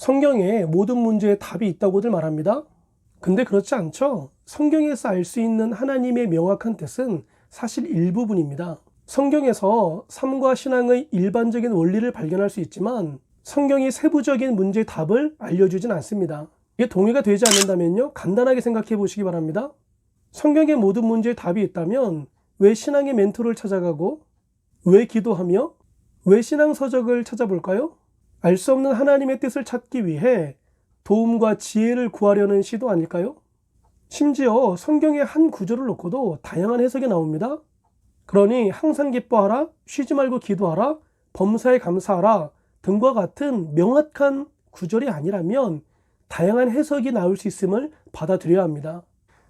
성경에 모든 문제에 답이 있다고들 말합니다. 근데 그렇지 않죠? 성경에서 알 수 있는 하나님의 명확한 뜻은 사실 일부분입니다. 성경에서 삶과 신앙의 일반적인 원리를 발견할 수 있지만 성경이 세부적인 문제의 답을 알려주진 않습니다. 이게 동의가 되지 않는다면요, 간단하게 생각해 보시기 바랍니다. 성경의 모든 문제에 답이 있다면 왜 신앙의 멘토를 찾아가고, 왜 기도하며, 왜 신앙서적을 찾아볼까요? 알 수 없는 하나님의 뜻을 찾기 위해 도움과 지혜를 구하려는 시도 아닐까요? 심지어 성경의 한 구절을 놓고도 다양한 해석이 나옵니다. 그러니 항상 기뻐하라, 쉬지 말고 기도하라, 범사에 감사하라 등과 같은 명확한 구절이 아니라면 다양한 해석이 나올 수 있음을 받아들여야 합니다.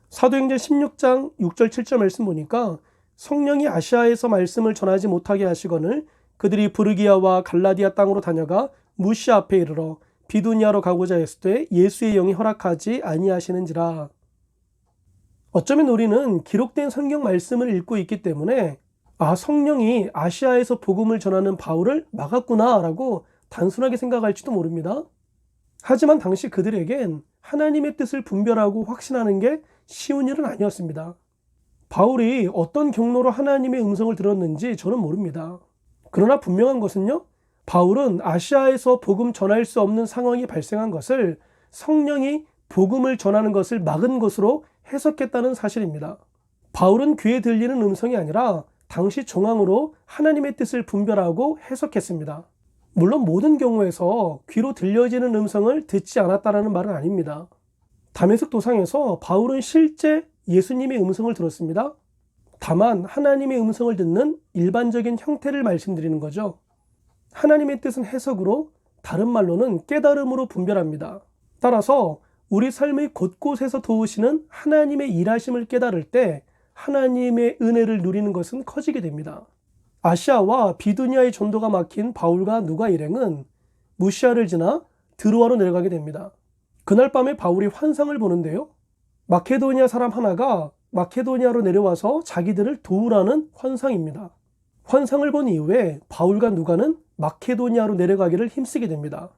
사도행전 16장 6절 7절 말씀 보니까 성령이 아시아에서 말씀을 전하지 못하게 하시거늘 그들이 부르기아와 갈라디아 땅으로 다녀가 무시아 앞에 이르러 비두니아로 가고자 했을 때 예수의 영이 허락하지 아니하시는지라. 어쩌면 우리는 기록된 성경 말씀을 읽고 있기 때문에 성령이 아시아에서 복음을 전하는 바울을 막았구나 라고 단순하게 생각할지도 모릅니다. 하지만 당시 그들에겐 하나님의 뜻을 분별하고 확신하는 게 쉬운 일은 아니었습니다. 바울이 어떤 경로로 하나님의 음성을 들었는지 저는 모릅니다. 그러나 분명한 것은요, 바울은 아시아에서 복음 전할 수 없는 상황이 발생한 것을 성령이 복음을 전하는 것을 막은 것으로 해석했다는 사실입니다. 바울은 귀에 들리는 음성이 아니라 당시 정황으로 하나님의 뜻을 분별하고 해석했습니다. 물론 모든 경우에서 귀로 들려지는 음성을 듣지 않았다는 말은 아닙니다. 다메섹 도상에서 바울은 실제 예수님의 음성을 들었습니다. 다만 하나님의 음성을 듣는 일반적인 형태를 말씀드리는 거죠. 하나님의 뜻은 해석으로, 다른 말로는 깨달음으로 분별합니다. 따라서 우리 삶의 곳곳에서 도우시는 하나님의 일하심을 깨달을 때 하나님의 은혜를 누리는 것은 커지게 됩니다. 아시아와 비두니아의 전도가 막힌 바울과 누가 일행은 무시아를 지나 드로아로 내려가게 됩니다. 그날 밤에 바울이 환상을 보는데요, 마케도니아 사람 하나가 마케도니아로 내려와서 자기들을 도우라는 환상입니다. 환상을 본 이후에 바울과 누가는 마케도니아로 내려가기를 힘쓰게 됩니다.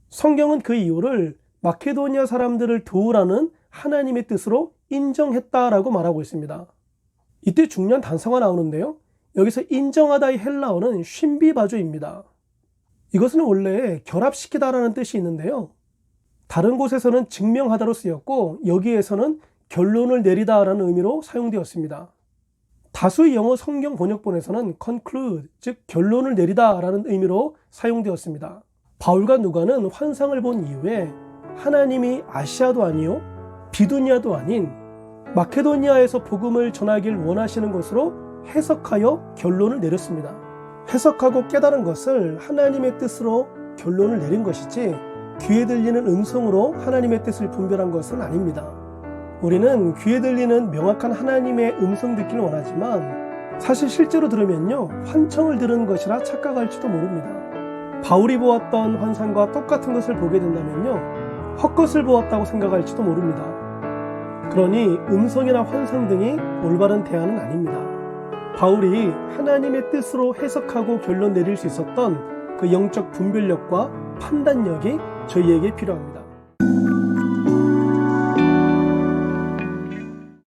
성경은 그 이유를 마케도니아 사람들을 도우라는 하나님의 뜻으로 인정했다라고 말하고 있습니다. 이때 중요한 단서가 나오는데요, 여기서 인정하다의 헬라어는 쉰비바조입니다. 이것은 원래 결합시키다라는 뜻이 있는데요, 다른 곳에서는 증명하다로 쓰였고 여기에서는 결론을 내리다라는 의미로 사용되었습니다. 다수의 영어 성경 번역본에서는 conclude, 즉 결론을 내리다라는 의미로 사용되었습니다. 바울과 누가는 환상을 본 이후에 하나님이 아시아도 아니요 비두니아도 아닌 마케도니아에서 복음을 전하길 원하시는 것으로 해석하여 결론을 내렸습니다. 해석하고 깨달은 것을 하나님의 뜻으로 결론을 내린 것이지 귀에 들리는 음성으로 하나님의 뜻을 분별한 것은 아닙니다. 우리는 귀에 들리는 명확한 하나님의 음성 듣기를 원하지만 사실 실제로 들으면요, 환청을 들은 것이라 착각할지도 모릅니다. 바울이 보았던 환상과 똑같은 것을 보게 된다면요, 헛것을 보았다고 생각할지도 모릅니다. 그러니 음성이나 환상 등이 올바른 대안은 아닙니다. 바울이 하나님의 뜻으로 해석하고 결론 내릴 수 있었던 그 영적 분별력과 판단력이 저희에게 필요합니다.